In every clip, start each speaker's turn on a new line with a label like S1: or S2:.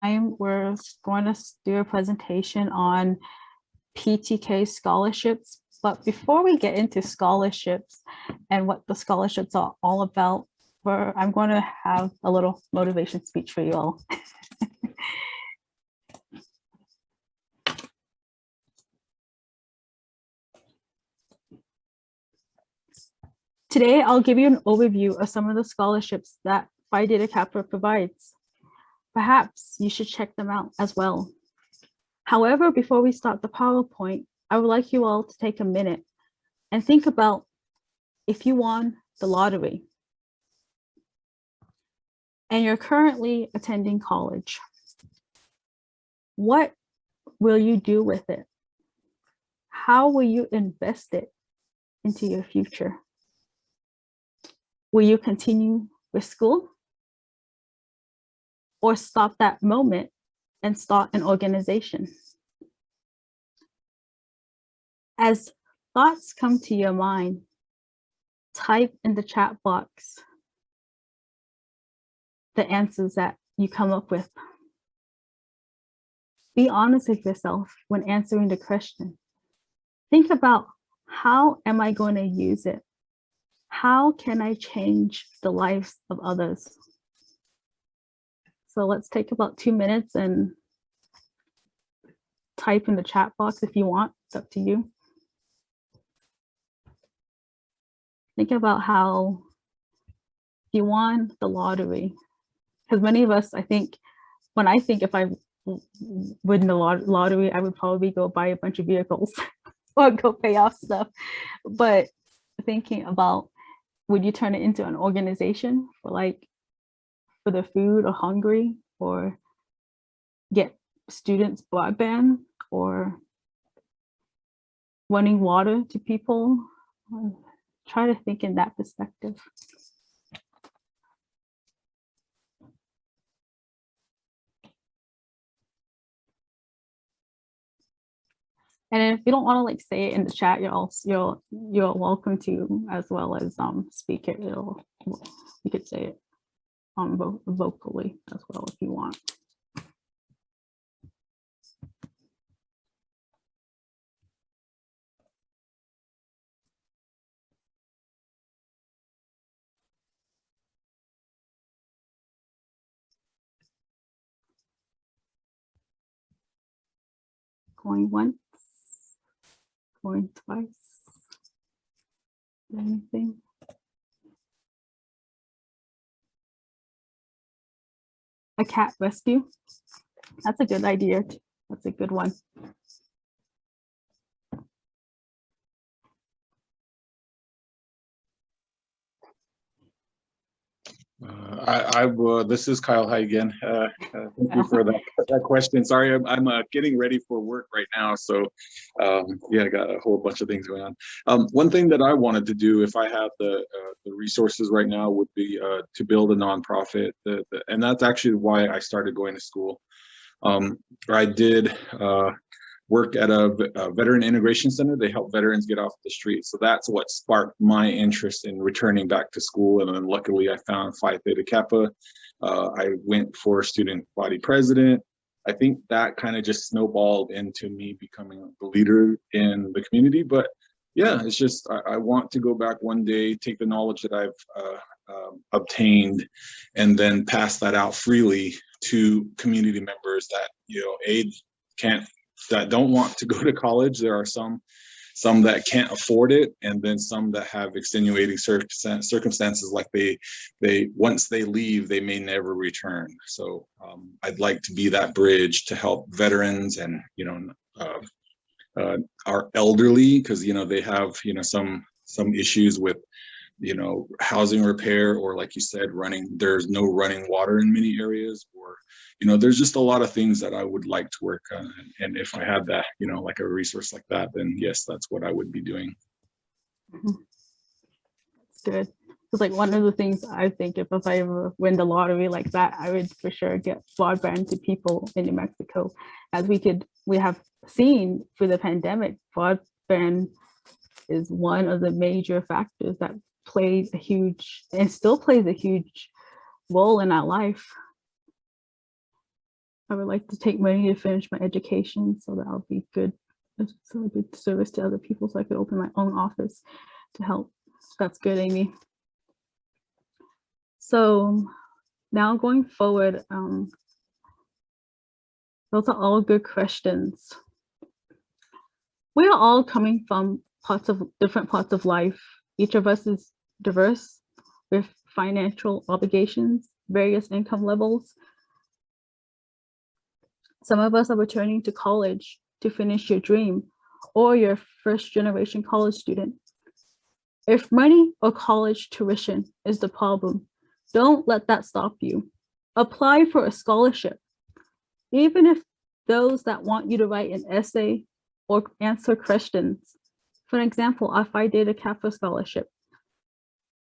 S1: We're going to do a presentation on PTK scholarships. But before we get into scholarships and what the scholarships are all about, I'm going to have a little motivation speech for you all. Today, I'll give you an overview of some of the scholarships that Phi Theta Kappa provides. Perhaps you should check them out as well. However, before we start the PowerPoint, I would like you all to take a minute and think about if you won the lottery and you're currently attending college. What will you do with it? How will you invest it into your future? Will you continue with school or stop that moment and start an organization? As thoughts come to your mind, type in the chat box the answers that you come up with. Be honest with yourself when answering the question. Think about, how am I going to use it? How can I change the lives of others? So let's take about 2 minutes and type in the chat box if you want. It's up to you. Think about how you won the lottery. Because many of us, I think if I win the lottery, I would probably go buy a bunch of vehicles or go pay off stuff. But thinking about, would you turn it into an organization for the food or hungry, or get students broadband, or running water to people? Try to think in that perspective. And if you don't want to say it in the chat, you're welcome to, as well as speak it. You could say it vocally as well if you want. Going once, going twice. Anything? A cat rescue. That's a good idea. That's a good one.
S2: This is Kyle. Hi again. Thank you for that question. Sorry, I'm getting ready for work right now, so yeah, I got a whole bunch of things going on. One thing that I wanted to do, if I had the resources right now, would be to build a nonprofit, and that's actually why I started going to school. I did work at a veteran integration center. They help veterans get off the street. So that's what sparked my interest in returning back to school. And then luckily I found Phi Theta Kappa. I went for student body president. I think that kind of just snowballed into me becoming the leader in the community. But yeah, it's just, I want to go back one day, take the knowledge that I've obtained, and then pass that out freely to community members that, that don't want to go to college. There are some that can't afford it, and then some that have extenuating circumstances, like they once they leave, they may never return. So I'd like to be that bridge to help veterans and our elderly, because they have some issues with housing repair, or like you said, there's no running water in many areas, or there's just a lot of things that I would like to work on. And if I had that, like a resource like that, then yes, that's what I would be doing.
S1: That's good. It's like one of the things I think, if I ever win the lottery like that, I would for sure get broadband to people in New Mexico. As we have seen through the pandemic, broadband is one of the major factors that played a huge, and still plays a huge role in our life. I would like to take money to finish my education so that I'll be good, so a good service to other people, so I could open my own office to help. That's good, Amy. So now going forward, those are all good questions. We are all coming from different parts of life. Each of us is diverse with financial obligations, various income levels. Some of us are returning to college to finish your dream, or you're a first-generation college student. If money or college tuition is the problem, don't let that stop you. Apply for a scholarship. Even if those that want you to write an essay or answer questions. For example, if I did a CAFA scholarship,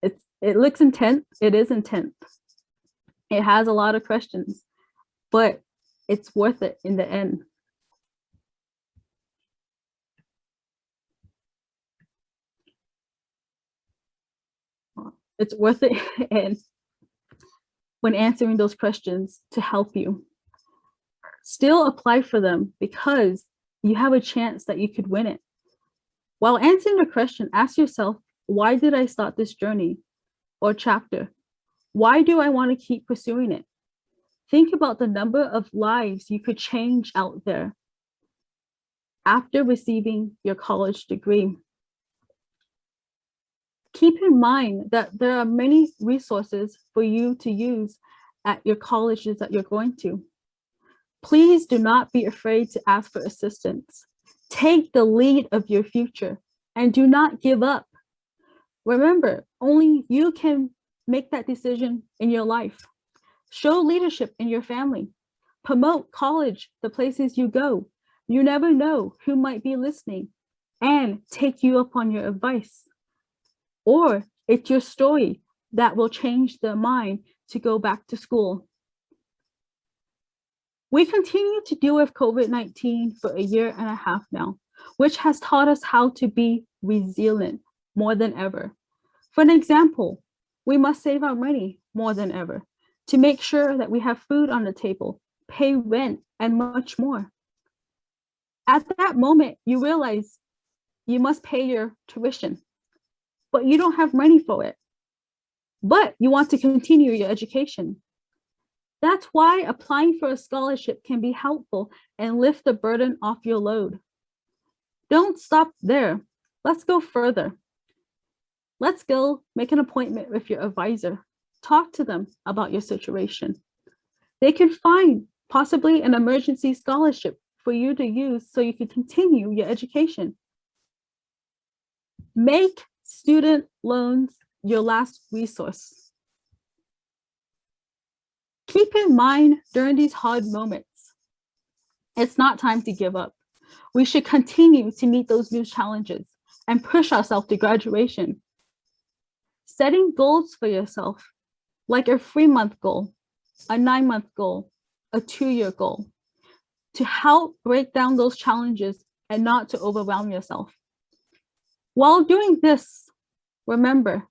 S1: it looks intense, it is intense. It has a lot of questions, but it's worth it in the end. It's worth it and when answering those questions to help you. Still apply for them because you have a chance that you could win it. While answering the question, ask yourself, why did I start this journey or chapter? Why do I want to keep pursuing it? Think about the number of lives you could change out there after receiving your college degree. Keep in mind that there are many resources for you to use at your colleges that you're going to. Please do not be afraid to ask for assistance. Take the lead of your future and do not give up. Remember, only you can make that decision in your life. Show leadership in your family. Promote college, the places you go. You never know who might be listening and take you up on your advice. Or it's your story that will change their mind to go back to school. We continue to deal with COVID-19 for a year and a half now, which has taught us how to be resilient more than ever. For an example, we must save our money more than ever to make sure that we have food on the table, pay rent, and much more. At that moment, you realize you must pay your tuition, but you don't have money for it. But you want to continue your education. That's why applying for a scholarship can be helpful and lift the burden off your load. Don't stop there. Let's go further. Let's go make an appointment with your advisor. Talk to them about your situation. They can find possibly an emergency scholarship for you to use so you can continue your education. Make student loans your last resource. Keep in mind during these hard moments, it's not time to give up. We should continue to meet those new challenges and push ourselves to graduation. Setting goals for yourself, like a 3-month goal, a 9-month goal, a 2-year goal, to help break down those challenges and not to overwhelm yourself. While doing this, remember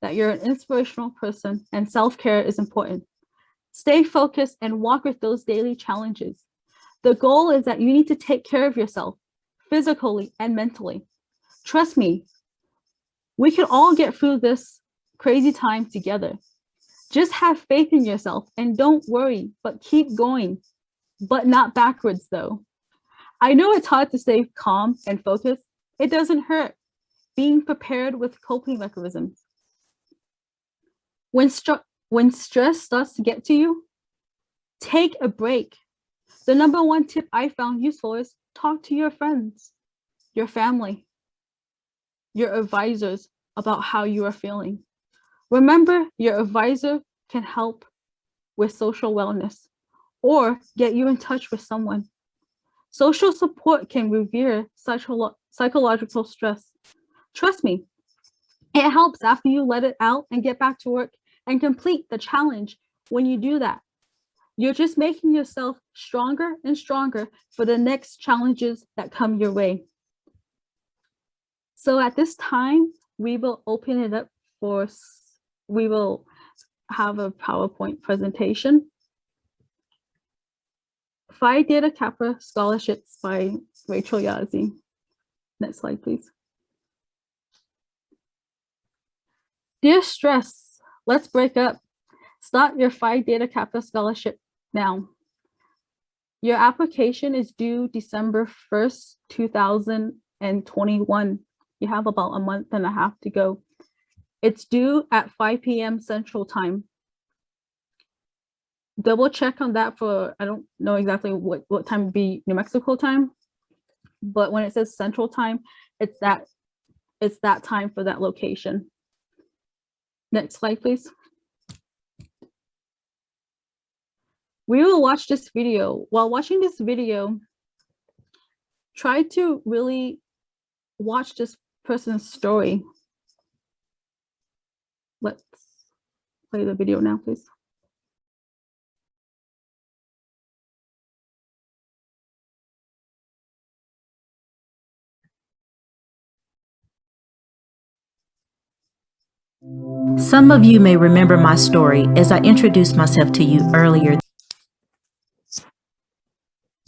S1: that you're an inspirational person and self-care is important. Stay focused and walk with those daily challenges. The goal is that you need to take care of yourself physically and mentally. Trust me, we can all get through this crazy time together. Just have faith in yourself and don't worry, but keep going, but not backwards though. I know it's hard to stay calm and focused. It doesn't hurt. Being prepared with coping mechanisms. When stress starts to get to you, take a break. The #1 tip I found useful is talk to your friends, your family, your advisors about how you are feeling. Remember, your advisor can help with social wellness or get you in touch with someone. Social support can relieve psychological stress. Trust me, it helps after you let it out and get back to work and complete the challenge. When you do that, you're just making yourself stronger and stronger for the next challenges that come your way. So at this time, we will open it up we will have a PowerPoint presentation. Phi Theta Kappa Scholarships by Rachel Yazzie. Next slide, please. Dear Stress, let's break up. Start your Phi Theta Kappa Scholarship now. Your application is due December 1st, 2021. You have about a month and a half to go. It's due at 5 p.m. Central Time. Double check on that for, I don't know exactly what time would be New Mexico time, but when it says Central Time, it's that time for that location. Next slide, please. We will watch this video. While watching this video, try to really watch this person's story. Let's play the video now, please.
S3: Some of you may remember my story as I introduced myself to you earlier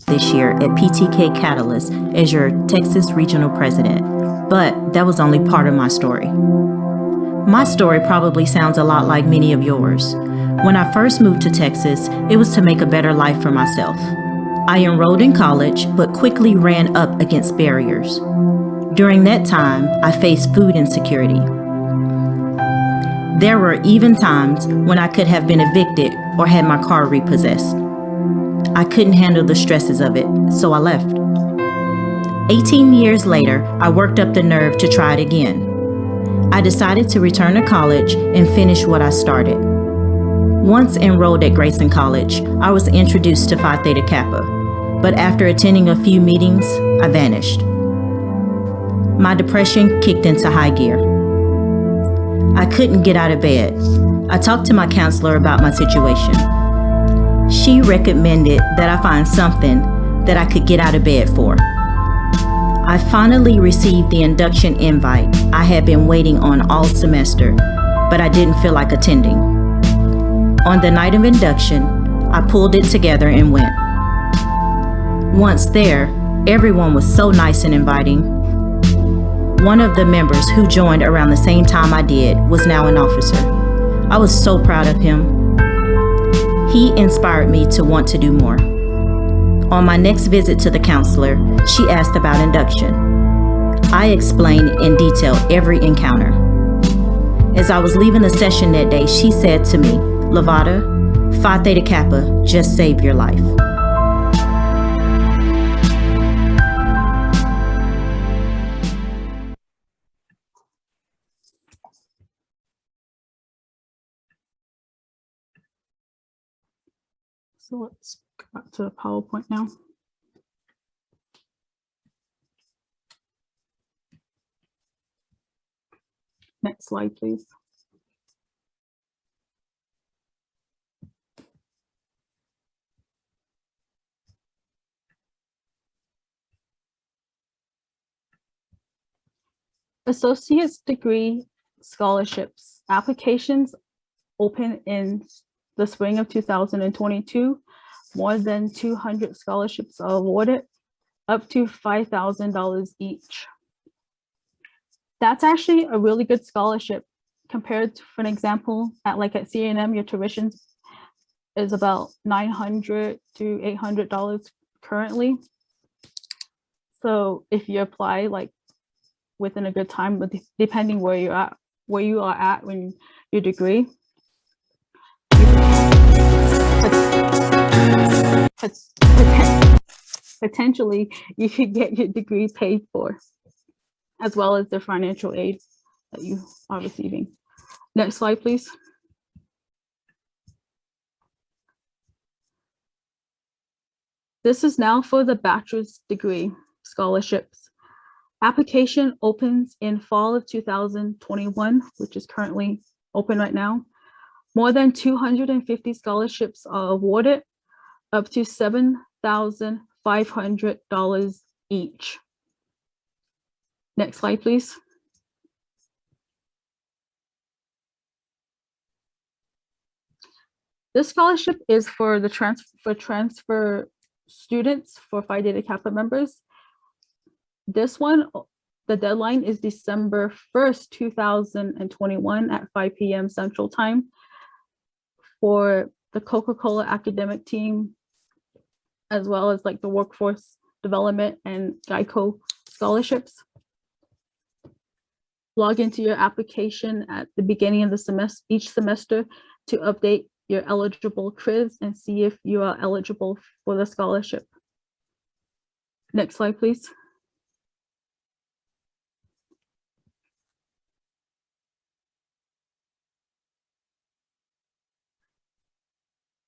S3: this year at PTK Catalyst as your Texas Regional President, but that was only part of my story. My story probably sounds a lot like many of yours. When I first moved to Texas, it was to make a better life for myself. I enrolled in college, but quickly ran up against barriers. During that time, I faced food insecurity. There were even times when I could have been evicted or had my car repossessed. I couldn't handle the stresses of it, so I left. 18 years later, I worked up the nerve to try it again. I decided to return to college and finish what I started. Once enrolled at Grayson College, I was introduced to Phi Theta Kappa, but after attending a few meetings, I vanished. My depression kicked into high gear. I couldn't get out of bed. I talked to my counselor about my situation. She recommended that I find something that I could get out of bed for. I finally received the induction invite I had been waiting on all semester, but I didn't feel like attending. On the night of induction, I pulled it together and went. Once there, everyone was so nice and inviting. One of the members who joined around the same time I did was now an officer. I was so proud of him. He inspired me to want to do more. On my next visit to the counselor, she asked about induction. I explained in detail every encounter. As I was leaving the session that day, she said to me, "Lavada, Phi Theta Kappa just saved your life."
S1: So let's go back to the PowerPoint now. Next slide, please. Associate's degree scholarships. Applications open in the spring of 2022. More than 200 scholarships are awarded, up to $5,000 each. That's actually a really good scholarship compared to, for an example, at CNM, your tuition is about $900 to $800 currently. So if you apply within a good time, but depending where you are at when your degree, potentially you could get your degree paid for, as well as the financial aid that you are receiving. Next slide, please. This is now for the bachelor's degree scholarships. Application opens in fall of 2021, which is currently open right now. More than 250 scholarships are awarded, up to $7,500 each. Next slide, please. This scholarship is for the transfer students, for Phi Theta Kappa members. This one, the deadline is December 1st, 2021 at 5 p.m. Central Time for the Coca-Cola academic team, as well as like the workforce development and GEICO scholarships. Log into your application at the beginning of the semester, each semester, to update your eligible quiz and see if you are eligible for the scholarship. Next slide, please.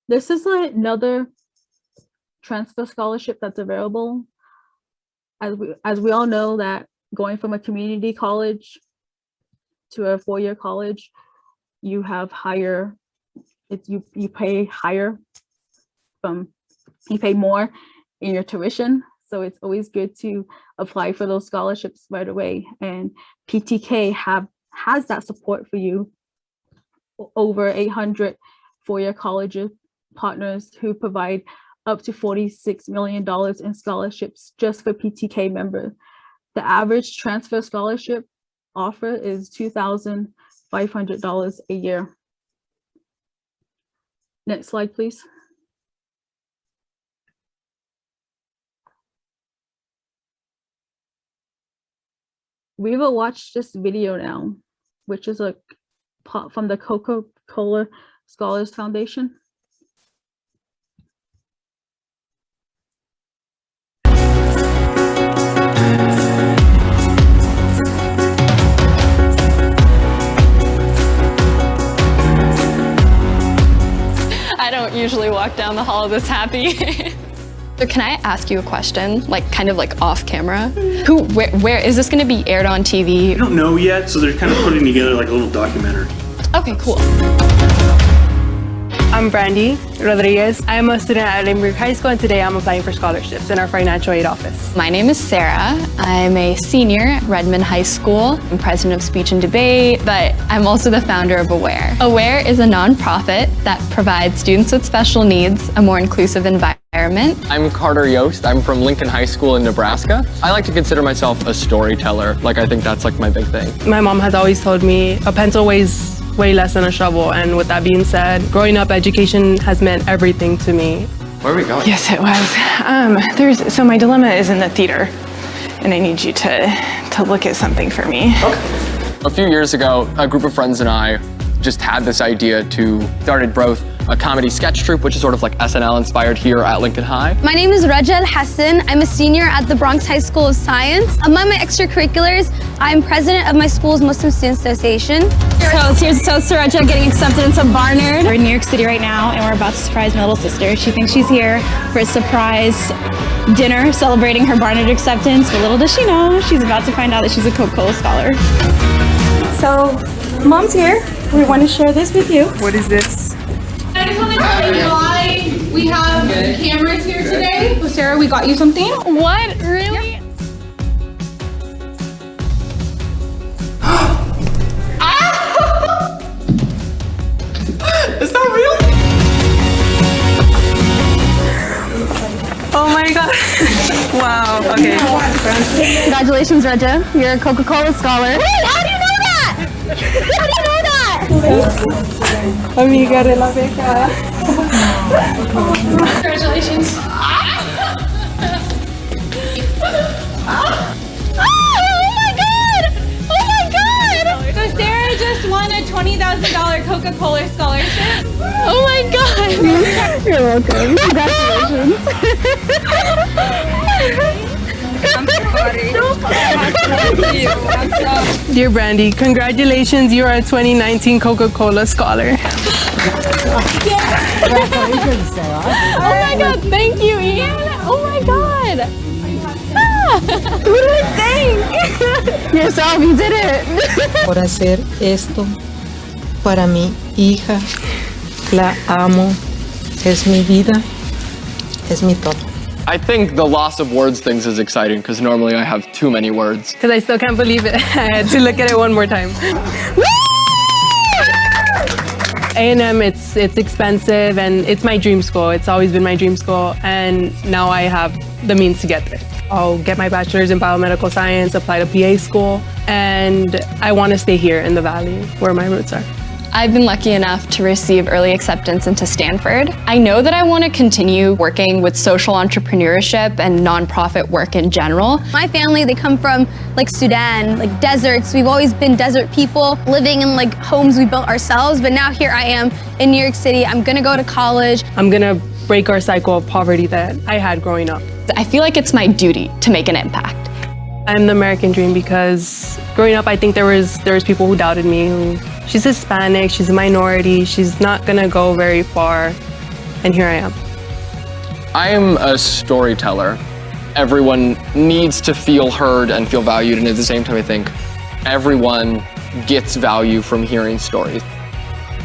S1: This is another transfer scholarship that's available. As we all know that going from a community college to a four-year college, you have higher, you pay higher you pay more in your tuition. So it's always good to apply for those scholarships right away. And PTK has that support for you. Over 800 four-year colleges partners who provide up to $46 million in scholarships just for PTK members. The average transfer scholarship offer is $2,500 a year. Next slide, please. We will watch this video now, which is from the Coca-Cola Scholars Foundation.
S4: I don't usually walk down the hall this happy. So can I ask you a question, kind of off camera? Where is this going to be aired on TV?
S5: I don't know yet, so they're kind of putting together like a little documentary.
S4: Okay, cool.
S6: I'm Brandy Rodriguez. I'm a student at Limerick High School, and today I'm applying for scholarships in our financial aid office.
S4: My name is Sarah. I'm a senior at Redmond High School. I'm president of Speech and Debate, but I'm also the founder of AWARE. AWARE is a nonprofit that provides students with special needs a more inclusive environment.
S7: I'm Carter Yost. I'm from Lincoln High School in Nebraska. I like to consider myself a storyteller. I think that's my big thing.
S6: My mom has always told me a pencil weighs way less than a shovel, and with that being said, growing up, education has meant everything to me.
S7: Where are we going?
S8: Yes, it was. So my dilemma is in the theater, and I need you to look at something for me.
S7: Okay. A few years ago, a group of friends and I just had this idea to started both a comedy sketch troupe, which is sort of like SNL inspired here at Lincoln High.
S9: My name is Rajal Hassan. I'm a senior at the Bronx High School of Science. Among my extracurriculars, I'm president of my school's Muslim Student Association.
S10: So here's to Rajal getting accepted into Barnard. We're in New York City right now, and we're about to surprise my little sister. She thinks she's here for a surprise dinner celebrating her Barnard acceptance, but little does she know, she's about to find out that she's a Coca-Cola scholar.
S8: So, Mom's here. We want to share this with you.
S6: What is this?
S11: I just want to tell you why we have cameras here today. So Sarah, we got you something.
S4: What? Really?
S11: Yep.
S5: Is that real?
S6: Oh my god. Wow. Okay.
S10: Congratulations, Raja. You're a Coca-Cola scholar.
S9: Wait, how do you know that? How do you know that?
S6: Amiga de la beca.
S11: Congratulations. So Sarah just won a $20,000 Coca-Cola scholarship.
S4: Oh my God.
S10: You're welcome. Congratulations.
S6: Dear Brandy, congratulations, you are a 2019 Coca-Cola scholar.
S10: Congratulations, Sarah.
S4: Oh my God, thank you, Ian. Oh my God.
S10: Who did I thank? Yourself, you did it.
S12: Por hacer esto para mi hija. La amo. Es mi vida. Es mi todo.
S7: I think the loss of words things is exciting because normally I have too many words.
S6: Because I still can't believe it. I had to look at it one more time. A&M, it's expensive and it's my dream school. It's always been my dream school, and now I have the means to get there. I'll get my bachelor's in biomedical science, apply to PA school, and I want to stay here in the Valley where my roots are.
S4: I've been lucky enough to receive early acceptance into Stanford. I know that I want to continue working with social entrepreneurship and nonprofit work in general.
S9: My family, they come from like Sudan, like deserts. We've always been desert people, living in like homes we built ourselves, but now here I am in New York City. I'm gonna go to college.
S6: I'm gonna break our cycle of poverty that I had growing up.
S4: I feel like it's my duty to make an impact.
S6: I'm the American dream because growing up, I think there was people who doubted me. She's Hispanic, she's a minority, she's not gonna go very far, and here I am.
S7: I am a storyteller. Everyone needs to feel heard and feel valued, and at the same time, I think everyone gets value from hearing stories.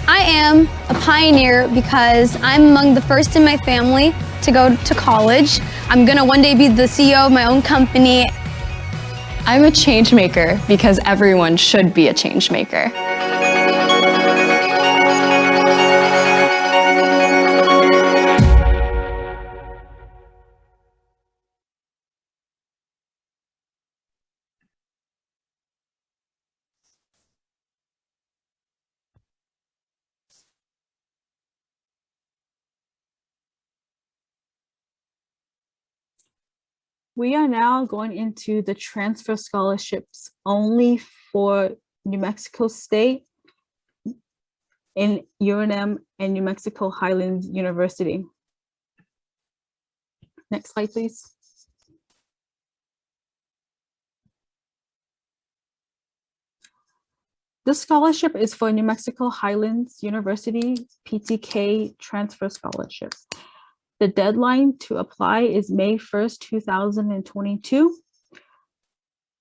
S9: I am a pioneer because I'm among the first in my family to go to college. I'm gonna one day be the CEO of my own company.
S4: I'm a change maker because everyone should be a change maker.
S1: We are now going into the transfer scholarships only for New Mexico State in UNM and New Mexico Highlands University. Next slide, please. This scholarship is for New Mexico Highlands University PTK Transfer Scholarship. The deadline to apply is May 1st, 2022.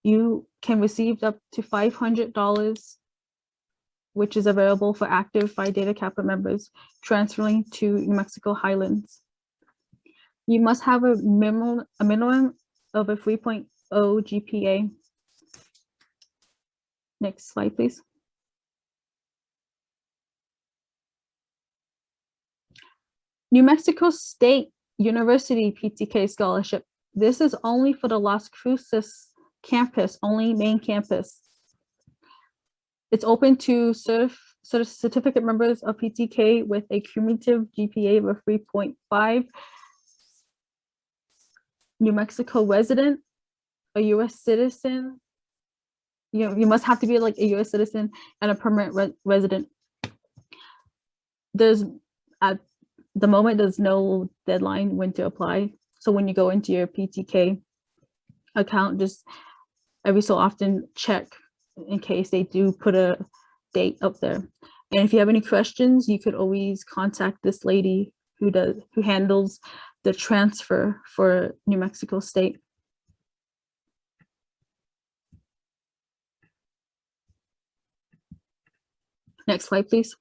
S1: You can receive up to $500, which is available for active Phi Theta Kappa members transferring to New Mexico Highlands. You must have a minimum of a 3.0 GPA. Next slide, please. New Mexico State University PTK Scholarship. This is only for the Las Cruces campus, only main campus. It's open to certificate members of PTK with a cumulative GPA of a 3.5, New Mexico resident, a US citizen. You must have to be like a US citizen and a permanent resident. There's at the moment, there's no deadline when to apply. So when you go into your PTK account, just every so often check in case they do put a date up there. And if you have any questions, you could always contact this lady who handles the transfer for New Mexico State. Next slide, please.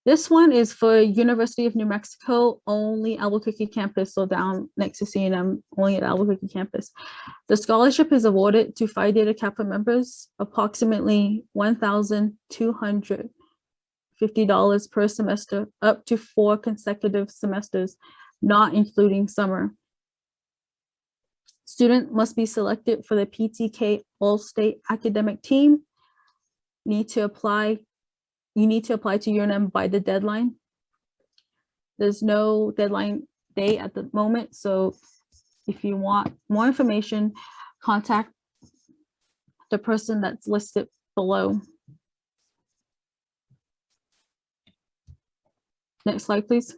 S1: This one is for University of New Mexico, only Albuquerque campus, so down next to CNM, only at Albuquerque campus. The scholarship is awarded to Phi Theta Kappa members, approximately $1,250 per semester, up to 4 consecutive semesters, not including summer. Student must be selected for the PTK All-State Academic Team. You need to apply to UNM by the deadline. There's no deadline date at the moment, so if you want more information, contact the person that's listed below. Next slide, please.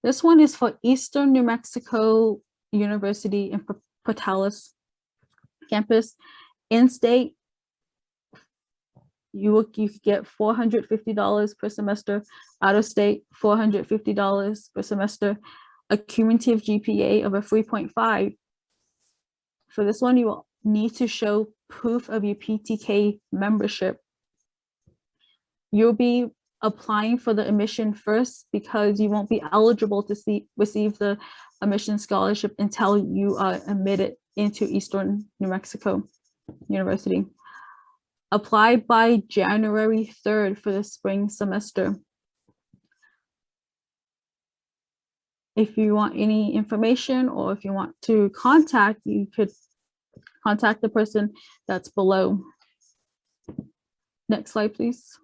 S1: This one is for Eastern New Mexico University in Portales campus. In-state, you get $450 per semester. Out of state, $450 per semester. A cumulative GPA of a 3.5. For this one, you will need to show proof of your PTK membership. You'll be applying for the admission first because you won't be eligible to receive the admission scholarship until you are admitted into Eastern New Mexico University. Apply by January 3rd for the spring semester. If you want any information or if you want to contact, you could contact the person that's below. Next slide, please.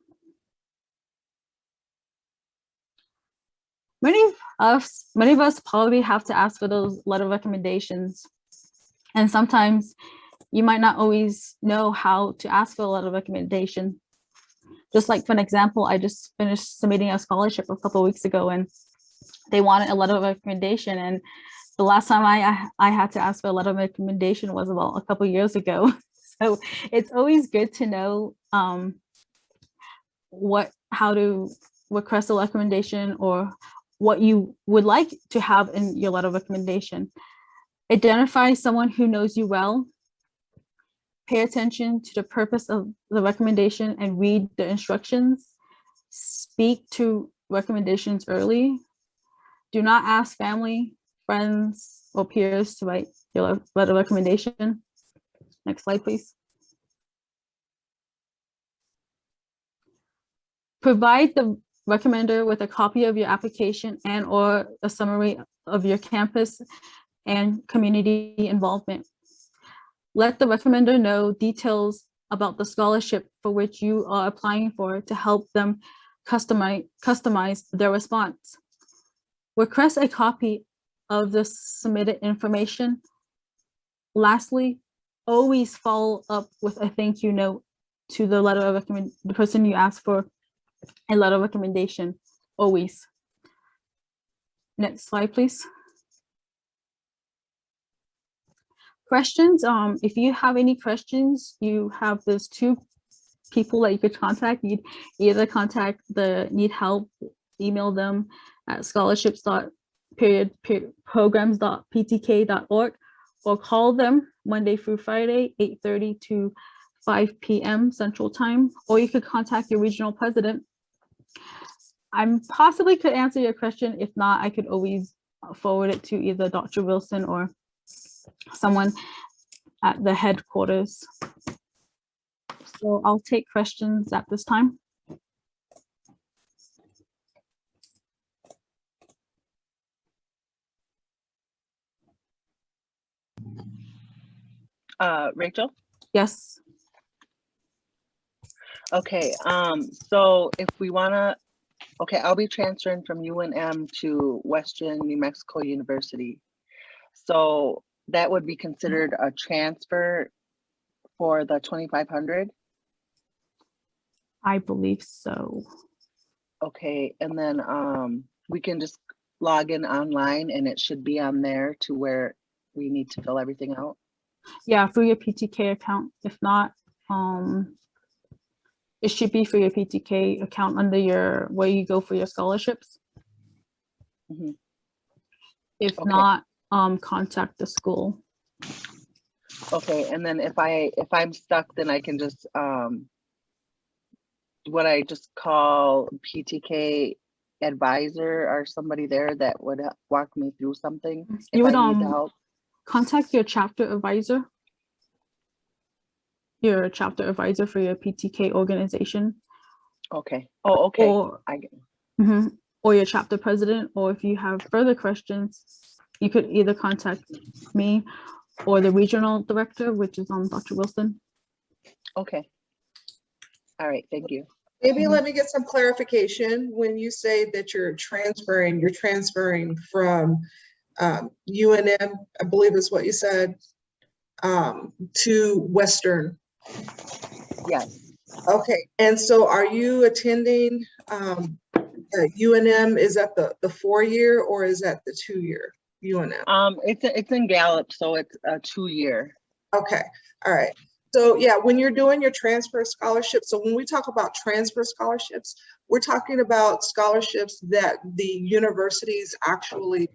S1: Many of us probably have to ask for those letter of recommendations. And sometimes you might not always know how to ask for a letter of recommendation. Just like for an example, I just finished submitting a scholarship a couple of weeks ago and they wanted a letter of recommendation. And the last time I had to ask for a letter of recommendation was about a couple of years ago. So it's always good to know how to request a recommendation or what you would like to have in your letter of recommendation. Identify someone who knows you well. Pay attention to the purpose of the recommendation and read the instructions. Speak to recommendations early. Do not ask family, friends, or peers to write your letter of recommendation. Next slide, please. Provide the recommender with a copy of your application and or a summary of your campus and community involvement. Let the recommender know details about the scholarship for which you are applying for to help them customize their response. Request a copy of the submitted information. Lastly, always follow up with a thank you note to the letter of recommendation, the person you asked for a letter of recommendation, always. Next slide, please. Questions. If you have any questions, you have those two people that you could contact. You'd either contact the need help, email them at scholarships.programs.ptk.org, or call them Monday through Friday, 8:30 to 5 p.m. Central Time, or you could contact your regional president. I possibly could answer your question. If not, I could always forward it to either Dr. Wilson or someone at the headquarters. So I'll take questions at this time.
S13: Rachel?
S1: Yes.
S13: Okay, so if we wanna, okay, I'll be transferring from UNM to Western New Mexico University. So that would be considered a transfer for the 2,500?
S1: I believe so.
S13: Okay, and then we can just log in online and it should be on there to where we need to fill everything out?
S1: Yeah, through your PTK account. If not, it should be for your PTK account under your where you go for your scholarships.
S13: Mm-hmm.
S1: If
S13: Okay.
S1: not, contact the school.
S13: Okay, and then if I'm stuck, then I can just would I just call PTK advisor or somebody there that would walk me through something
S1: You would
S13: if I need the help?
S1: contact your chapter advisor. Your chapter advisor for your PTK organization.
S13: Okay. Oh, okay.
S1: Or,
S13: I get.
S1: Or your chapter president. Or if you have further questions, you could either contact me or the regional director, which is Dr. Wilson.
S13: Okay. All right. Thank you.
S14: Maybe let me get some clarification. When you say that you're transferring from UNM, I believe is what you said, to Western.
S13: Yes.
S14: Okay. And so are you attending UNM? Is that the 4-year or is that the 2-year UNM?
S13: It's in Gallup, so it's a 2-year.
S14: Okay. All right. So yeah, when you're doing your transfer scholarships, so when we talk about transfer scholarships, we're talking about scholarships that the universities actually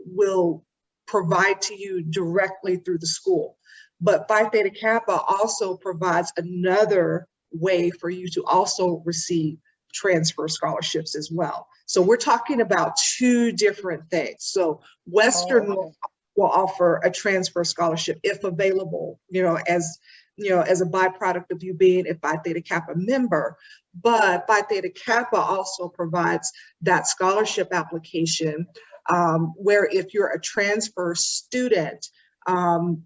S14: will provide to you directly through the school. But Phi Theta Kappa also provides another way for you to also receive transfer scholarships as well. So we're talking about two different things. So Western will offer a transfer scholarship if available, as a byproduct of you being a Phi Theta Kappa member. But Phi Theta Kappa also provides that scholarship application where if you're a transfer student,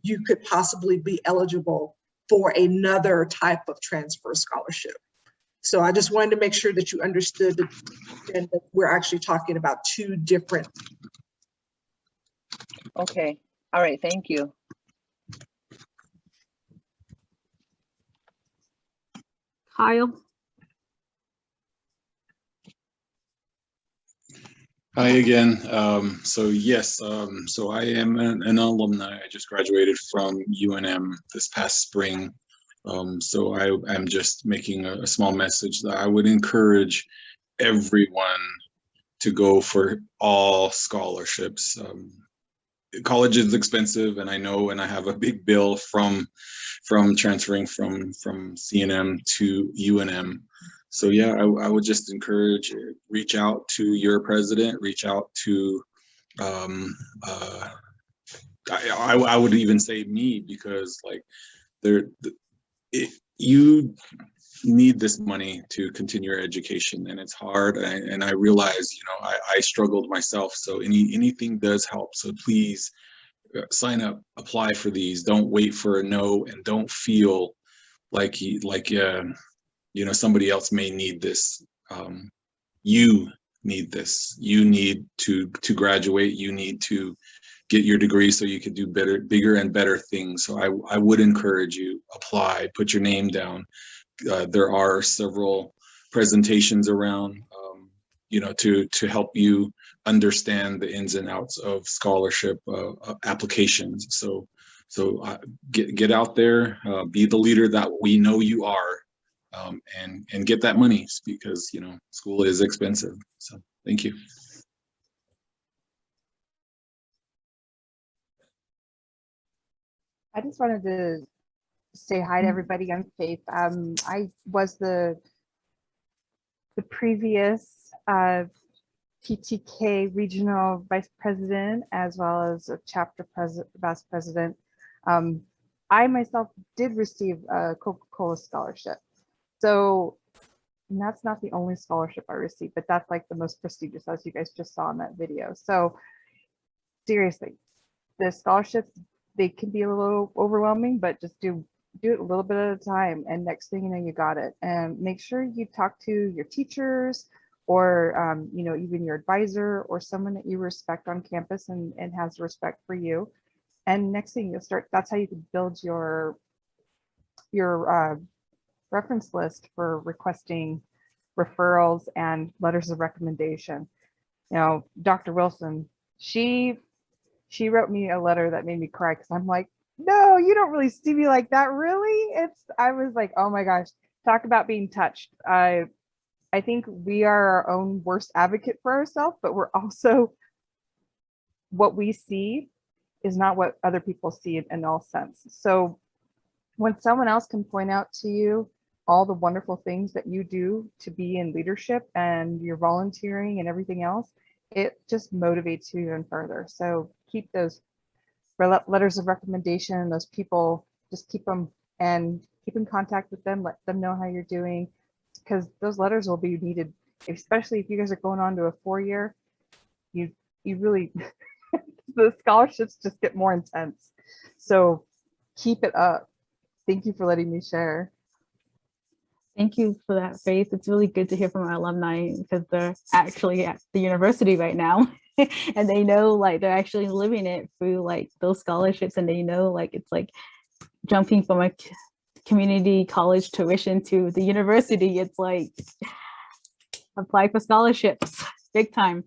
S14: you could possibly be eligible for another type of transfer scholarship. So I just wanted to make sure that you understood that we're actually talking about two different.
S13: Okay, all right, thank you.
S1: Kyle?
S2: Hi again. So yes, so I am an alumni. I just graduated from UNM this past spring. So I am just making a small message that I would encourage everyone to go for all scholarships. College is expensive, and I know, and I have a big bill from transferring from CNM to UNM. So yeah, I would just encourage, reach out to your president, reach out to, I would even say me, because like you need this money to continue your education, and it's hard, and I realize, I struggled myself, so anything does help. So please sign up, apply for these. Don't wait for a no, and don't feel like somebody else may need this. You need this. You need to graduate. You need to get your degree so you can do bigger and better things. So I would encourage you, apply, put your name down. There are several presentations around, to help you understand the ins and outs of scholarship applications. So get out there, be the leader that we know you are, and get that money, because school is expensive. So thank you.
S15: I just wanted to say hi to everybody. I'm Faith. I was the previous PTK regional vice president, as well as a chapter vice president. I myself did receive a Coca-Cola scholarship. So, and that's not the only scholarship I received, but that's like the most prestigious, as you guys just saw in that video. So seriously, the scholarships, they can be a little overwhelming, but just do it a little bit at a time, and next thing you know, you got it. And make sure you talk to your teachers, or even your advisor, or someone that you respect on campus and has respect for you. And next thing you'll start, that's how you can build your reference list for requesting referrals and letters of recommendation. Dr. Wilson, she wrote me a letter that made me cry, because I'm like, no, you don't really see me like that, really? I was like, oh my gosh, talk about being touched. I think we are our own worst advocate for ourselves, but we're also, what we see is not what other people see in all sense. So when someone else can point out to you all the wonderful things that you do to be in leadership, and your volunteering and everything else, it just motivates you even further. So keep those letters of recommendation, those people, just keep them, and keep in contact with them, let them know how you're doing, because those letters will be needed, especially if you guys are going on to a 4-year. You really, the scholarships just get more intense. So keep it up. Thank you for letting me share.
S1: Thank you for that, Faith. It's really good to hear from our alumni, because they're actually at the university right now and they know, like, they're actually living it through like those scholarships, and they know, like, it's like jumping from a community college tuition to the university. It's like apply for scholarships big time.